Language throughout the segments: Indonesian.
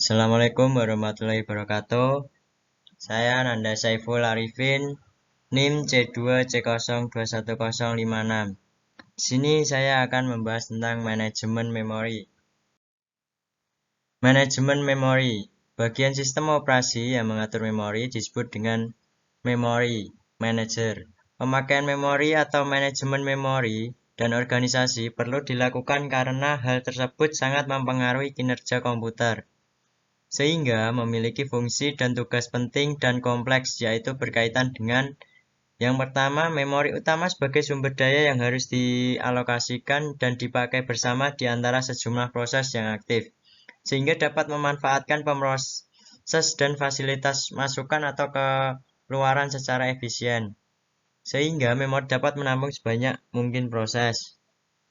Assalamualaikum warahmatullahi wabarakatuh. Saya Nanda Saiful Arifin, NIM C2C0210056. Di sini saya akan membahas tentang manajemen memori. Manajemen memori, bagian sistem operasi yang mengatur memori disebut dengan memory manager. Pemakaian memori atau manajemen memori dan organisasi perlu dilakukan karena hal tersebut sangat mempengaruhi kinerja komputer, sehingga memiliki fungsi dan tugas penting dan kompleks, yaitu berkaitan dengan yang pertama, memori utama sebagai sumber daya yang harus dialokasikan dan dipakai bersama di antara sejumlah proses yang aktif, sehingga dapat memanfaatkan pemroses dan fasilitas masukan atau keluaran secara efisien, sehingga memori dapat menampung sebanyak mungkin proses.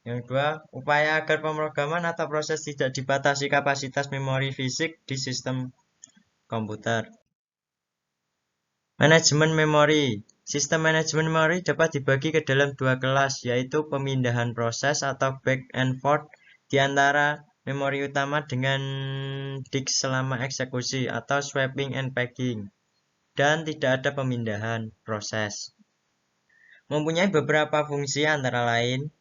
Yang kedua, upaya agar pemrograman atau proses tidak dibatasi kapasitas memori fisik di sistem komputer. Manajemen memori. Sistem manajemen memori dapat dibagi ke dalam dua kelas, yaitu pemindahan proses atau back and forth di antara memori utama dengan disk selama eksekusi atau swapping and packing, dan tidak ada pemindahan proses. Mempunyai beberapa fungsi antara lain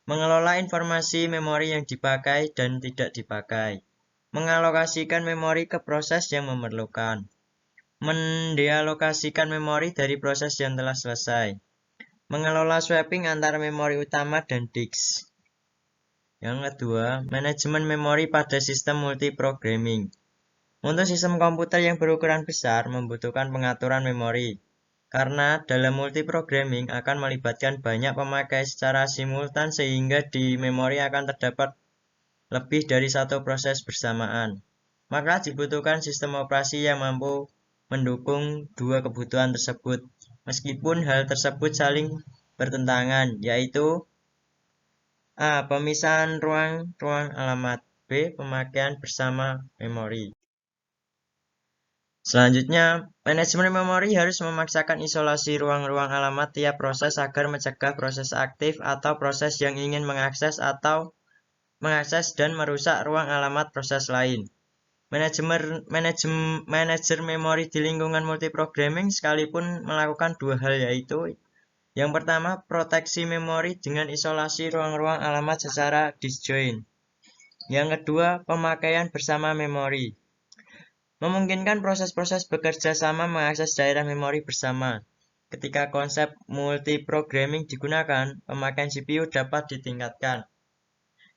mengelola informasi memori yang dipakai dan tidak dipakai, mengalokasikan memori ke proses yang memerlukan, mendealokasikan memori dari proses yang telah selesai, mengelola swapping antara memori utama dan disk. Yang kedua, manajemen memori pada sistem multiprogramming. Untuk sistem komputer yang berukuran besar membutuhkan pengaturan memori, karena dalam multiprogramming akan melibatkan banyak pemakai secara simultan sehingga di memori akan terdapat lebih dari satu proses bersamaan. Maka dibutuhkan sistem operasi yang mampu mendukung dua kebutuhan tersebut, meskipun hal tersebut saling bertentangan, yaitu A. Pemisahan ruang alamat, B. Pemakaian bersama memori. Selanjutnya, manajemen memori harus memaksakan isolasi ruang-ruang alamat tiap proses agar mencegah proses aktif atau proses yang ingin mengakses dan merusak ruang alamat proses lain. Manajer memori di lingkungan multiprogramming sekalipun melakukan dua hal, yaitu yang pertama, proteksi memori dengan isolasi ruang-ruang alamat secara disjoint. Yang kedua, pemakaian bersama memori. Memungkinkan proses-proses bekerja sama mengakses daerah memori bersama. Ketika konsep multiprogramming digunakan, pemakaian CPU dapat ditingkatkan.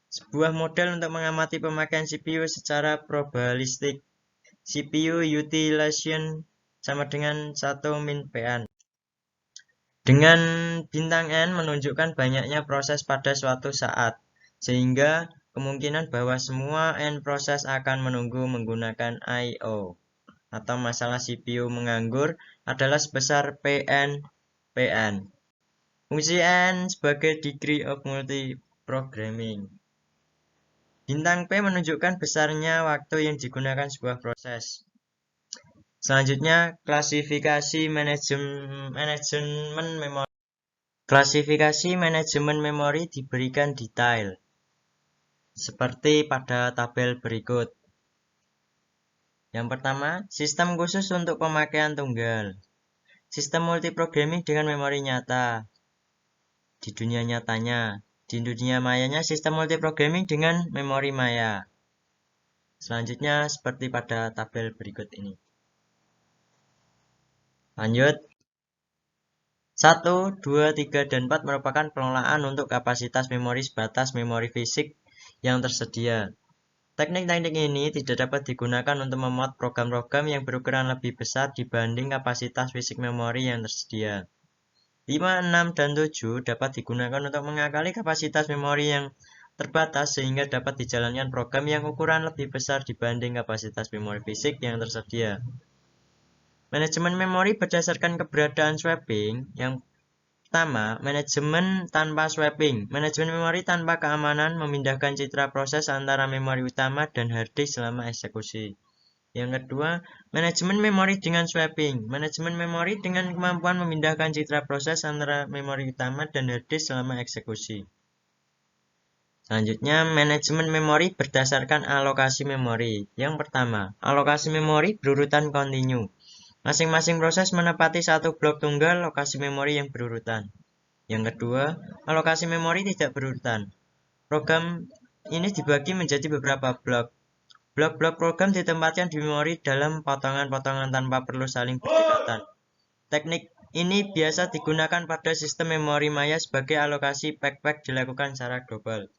Sebuah model untuk mengamati pemakaian CPU secara probabilistik. CPU utilization sama dengan 1-PN. Dengan bintang N menunjukkan banyaknya proses pada suatu saat, sehingga kemungkinan bahwa semua N proses akan menunggu menggunakan I/O atau masalah CPU menganggur adalah sebesar PN. Fungsi N sebagai degree of multiprogramming. Bintang P menunjukkan besarnya waktu yang digunakan sebuah proses. Selanjutnya, klasifikasi manajemen memori. Klasifikasi manajemen memori diberikan detail, seperti pada tabel berikut. Yang pertama, sistem khusus untuk pemakaian tunggal. Sistem multiprogramming dengan memori nyata. Di dunia nyatanya, di dunia mayanya sistem multiprogramming dengan memori maya. Selanjutnya seperti pada tabel berikut ini. Lanjut. 1, 2, 3, dan 4 merupakan pengelolaan untuk kapasitas memori sebatas memori fisik yang tersedia. Teknik-teknik ini tidak dapat digunakan untuk memuat program-program yang berukuran lebih besar dibanding kapasitas fisik memori yang tersedia. 5, 6, dan 7 dapat digunakan untuk mengakali kapasitas memori yang terbatas sehingga dapat dijalankan program yang ukuran lebih besar dibanding kapasitas memori fisik yang tersedia. Manajemen memori berdasarkan keberadaan swapping. Yang pertama, manajemen tanpa swapping. Manajemen memori tanpa keamanan memindahkan citra proses antara memori utama dan hard disk selama eksekusi. Yang kedua, manajemen memori dengan swapping. Manajemen memori dengan kemampuan memindahkan citra proses antara memori utama dan hard disk selama eksekusi. Selanjutnya, manajemen memori berdasarkan alokasi memori. Yang pertama, alokasi memori berurutan kontinu. Masing-masing proses menepati satu blok tunggal lokasi memori yang berurutan. Yang kedua, alokasi memori tidak berurutan. Program ini dibagi menjadi beberapa blok. Blok-blok program ditempatkan di memori dalam potongan-potongan tanpa perlu saling berdekatan. Teknik ini biasa digunakan pada sistem memori maya sebagai alokasi pack-pack dilakukan secara global.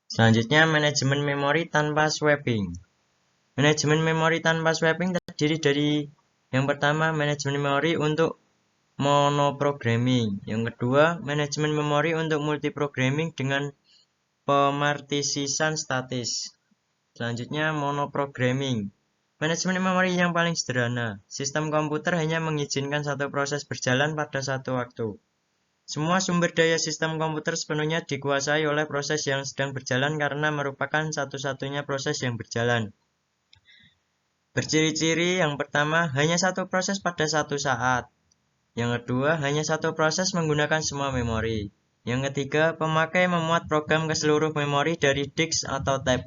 Selanjutnya, manajemen memori tanpa swapping. Manajemen memori tanpa swapping terdiri dari yang pertama, manajemen memori untuk monoprogramming. Yang kedua, manajemen memori untuk multiprogramming dengan pemartisisan statis. Selanjutnya, monoprogramming. Manajemen memori yang paling sederhana. Sistem komputer hanya mengizinkan satu proses berjalan pada satu waktu. Semua sumber daya sistem komputer sepenuhnya dikuasai oleh proses yang sedang berjalan karena merupakan satu-satunya proses yang berjalan. Berciri-ciri yang pertama, hanya satu proses pada satu saat. Yang kedua, hanya satu proses menggunakan semua memori. Yang ketiga, pemakai memuat program ke seluruh memori dari disk atau tab.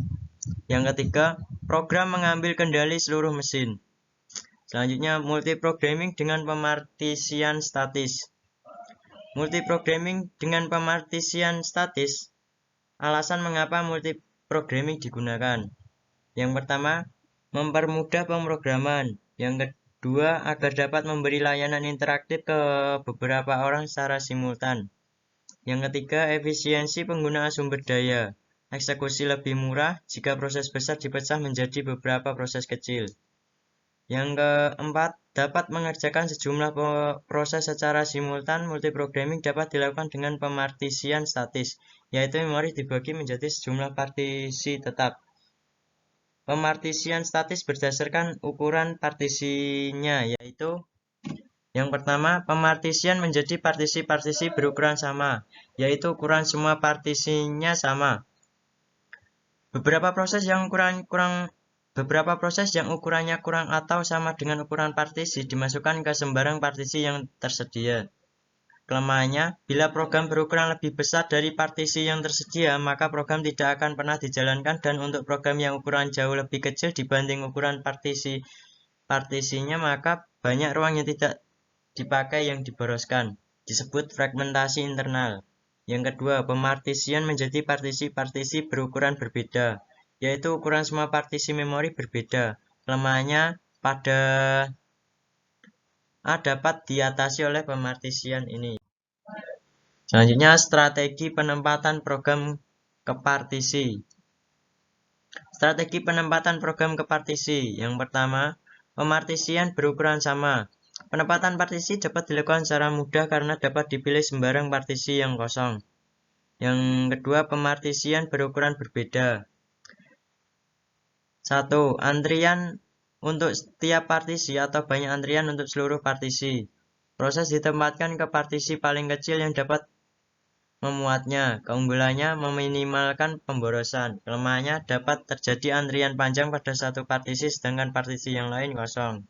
Yang ketiga, program mengambil kendali seluruh mesin. Selanjutnya, multiprogramming dengan pemartisian statis. Multiprogramming dengan pemartisian statis. Alasan mengapa multiprogramming digunakan. Yang pertama, mempermudah pemrograman. Yang kedua, agar dapat memberi layanan interaktif ke beberapa orang secara simultan. Yang ketiga, efisiensi penggunaan sumber daya. Eksekusi lebih murah jika proses besar dipecah menjadi beberapa proses kecil. Yang keempat, dapat mengerjakan sejumlah proses secara simultan. Multiprogramming dapat dilakukan dengan pemartisian statis, yaitu memori dibagi menjadi sejumlah partisi tetap. Pemartisian statis berdasarkan ukuran partisinya, yaitu yang pertama, pemartisian menjadi partisi-partisi berukuran sama, yaitu ukuran semua partisinya sama. Beberapa proses yang ukurannya kurang atau sama dengan ukuran partisi dimasukkan ke sembarang partisi yang tersedia. Kelemahannya, bila program berukuran lebih besar dari partisi yang tersedia, maka program tidak akan pernah dijalankan, dan untuk program yang ukuran jauh lebih kecil dibanding ukuran partisinya, maka banyak ruang yang tidak dipakai yang diboroskan. Disebut fragmentasi internal. Yang kedua, pemartisian menjadi partisi-partisi berukuran berbeda, yaitu ukuran semua partisi memori berbeda. Kelemahannya pada A dapat diatasi oleh pemartisian ini. Selanjutnya, strategi penempatan program ke partisi. Strategi penempatan program ke partisi. Yang pertama, pemartisian berukuran sama. Penempatan partisi dapat dilakukan secara mudah karena dapat dipilih sembarang partisi yang kosong. Yang kedua, pemartisian berukuran berbeda. 1. Antrian untuk setiap partisi atau banyak antrian untuk seluruh partisi. Proses ditempatkan ke partisi paling kecil yang dapat memuatnya. Keunggulannya meminimalkan pemborosan. Kelemahannya dapat terjadi antrian panjang pada satu partisi sedangkan partisi yang lain kosong.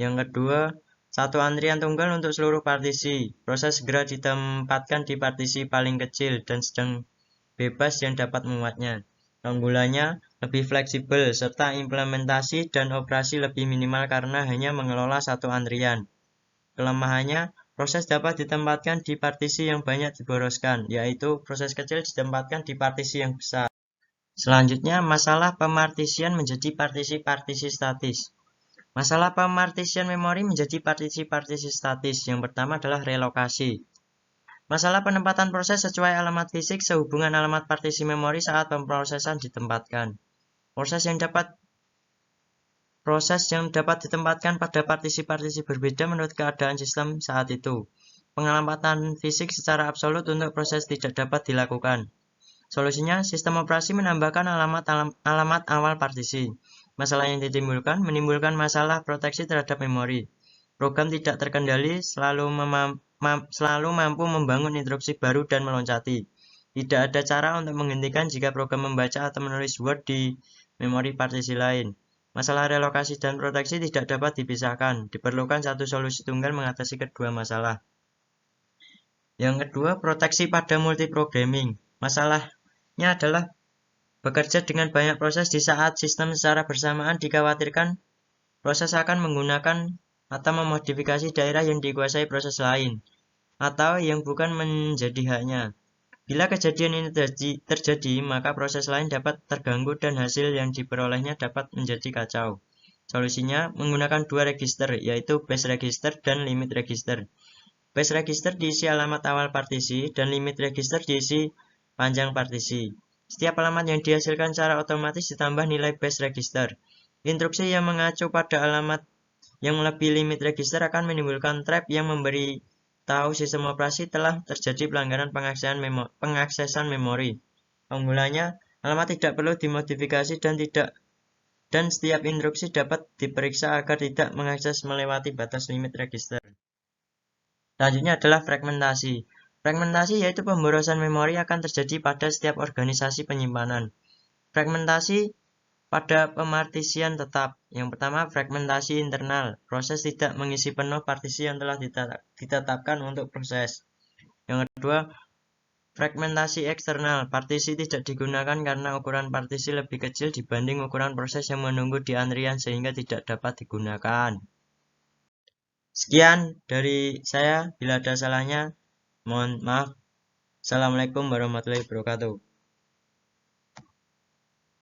Yang kedua, satu antrian tunggal untuk seluruh partisi. Proses segera ditempatkan di partisi paling kecil dan sedang bebas yang dapat memuatnya. Keunggulannya lebih fleksibel serta implementasi dan operasi lebih minimal karena hanya mengelola satu antrian. Kelemahannya, proses dapat ditempatkan di partisi yang banyak diboroskan, yaitu proses kecil ditempatkan di partisi yang besar. Selanjutnya, masalah pemartisian menjadi partisi-partisi statis. Masalah pemartisian memori menjadi partisi-partisi statis. Yang pertama adalah relokasi. Masalah penempatan proses sesuai alamat fisik sehubungan alamat partisi memori saat pemrosesan ditempatkan. Proses yang dapat ditempatkan pada partisi-partisi berbeda menurut keadaan sistem saat itu. Pengalamatan fisik secara absolut untuk proses tidak dapat dilakukan. Solusinya, sistem operasi menambahkan alamat awal partisi. Masalah yang ditimbulkan menimbulkan masalah proteksi terhadap memori. Program tidak terkendali selalu mampu membangun instruksi baru dan meloncati. Tidak ada cara untuk menghentikan jika program membaca atau menulis Word di memori partisi lain. Masalah relokasi dan proteksi tidak dapat dipisahkan. Diperlukan satu solusi tunggal mengatasi kedua masalah. Yang kedua, proteksi pada multiprogramming. Masalah Selanjutnya adalah bekerja dengan banyak proses di saat sistem secara bersamaan dikhawatirkan proses akan menggunakan atau memodifikasi daerah yang dikuasai proses lain, atau yang bukan menjadi haknya. Bila kejadian ini terjadi, maka proses lain dapat terganggu dan hasil yang diperolehnya dapat menjadi kacau. Solusinya menggunakan dua register, yaitu base register dan limit register. Base register diisi alamat awal partisi, dan limit register diisi panjang partisi. Setiap alamat yang dihasilkan secara otomatis ditambah nilai base register. Instruksi yang mengacu pada alamat yang melebihi limit register akan menimbulkan trap yang memberi tahu sistem operasi telah terjadi pelanggaran pengaksesan memori. Keunggulannya, alamat tidak perlu dimodifikasi dan setiap instruksi dapat diperiksa agar tidak mengakses melewati batas limit register. Selanjutnya adalah fragmentasi. Fragmentasi yaitu pemborosan memori akan terjadi pada setiap organisasi penyimpanan. Fragmentasi pada pemartisian tetap. Yang pertama, fragmentasi internal. Proses tidak mengisi penuh partisi yang telah ditetapkan untuk proses. Yang kedua, fragmentasi eksternal. Partisi tidak digunakan karena ukuran partisi lebih kecil dibanding ukuran proses yang menunggu di antrian sehingga tidak dapat digunakan. Sekian dari saya. Bila ada salahnya, mohon maaf. Assalamualaikum warahmatullahi wabarakatuh.